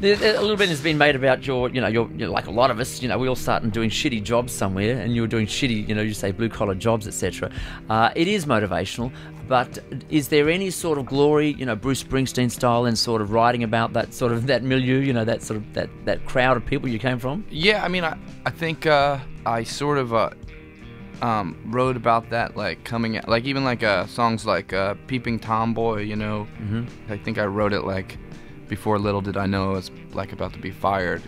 A little bit has been made about your, you're like a lot of us, we all start doing shitty jobs somewhere, and you're doing shitty, you say blue-collar jobs, etc. It is motivational, but is there any sort of glory, Bruce Springsteen style, in sort of writing about that sort of, that milieu, that sort of, that crowd of people you came from? Yeah, I mean, I think I sort of wrote about that, like, coming out, like, even like songs like Peeping Tomboy, I think I wrote it like before Little Did I Know I was like about to be fired,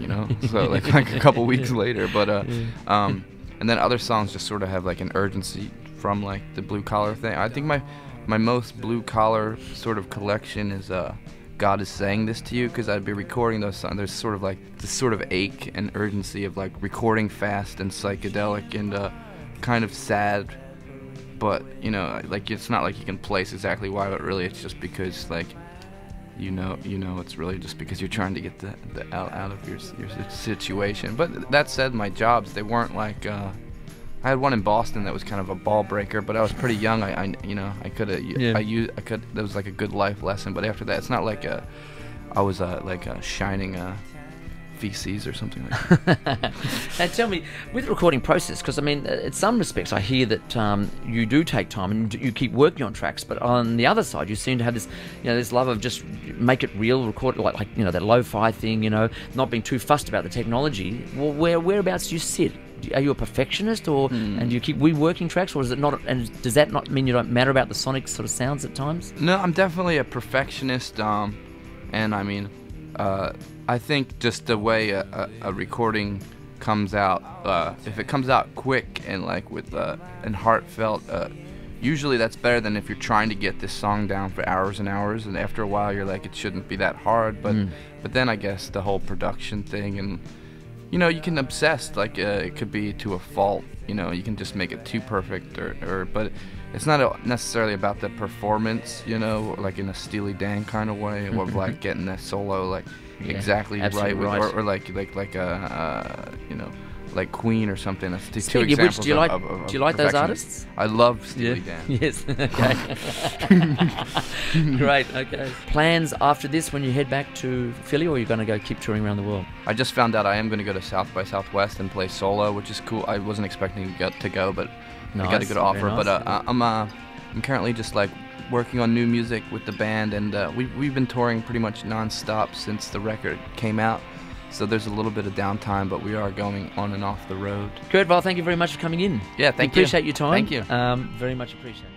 so like a couple weeks later, but and then other songs just sort of have like an urgency from like the blue collar thing. I think my most blue collar sort of collection is God Is Saying This to You, because I'd be recording those songs. There's sort of like this sort of ache and urgency of like recording fast and psychedelic and kind of sad, but like it's not like you can place exactly why, but really it's just because like it's really just because you're trying to get the out of your situation. But that said, my jobs, they weren't like I had one in Boston that was kind of a ball breaker, but I was pretty young. I could that was like a good life lesson. But after that, it's not like I was like a shining feces or something like that. Now tell me, with the recording process, because I mean, in some respects I hear that you do take time and you keep working on tracks, but on the other side you seem to have this this love of just make it real, record like that lo-fi thing, not being too fussed about the technology. Well, whereabouts do you sit? Are you a perfectionist, or and do you keep reworking tracks, or is it not? And does that not mean you don't matter about the sonic sort of sounds at times? No, I'm definitely a perfectionist, and I mean, I think just the way a recording comes out, if it comes out quick and like with and heartfelt, usually that's better than if you're trying to get this song down for hours and hours, and after a while you're like, it shouldn't be that hard. But then I guess the whole production thing, and you can obsess, like it could be to a fault. You can just make it too perfect, but it's not necessarily about the performance, like in a Steely Dan kind of way, or like getting that solo like exactly right, or like like Queen or something. That's two examples. Do you like those artists? I love Steely Dan. Yes. Okay. Great. Okay. Plans after this when you head back to Philly, or are you going to go keep touring around the world? I just found out I am going to go to South by Southwest and play solo, which is cool. I wasn't expecting to go, but I got a good offer. Nice. But I'm currently just like working on new music with the band, and we've been touring pretty much non-stop since the record came out. So there's a little bit of downtime, but we are going on and off the road. Kurt, well, thank you very much for coming in. Yeah, thank you. Appreciate your time. Thank you. Very much appreciated.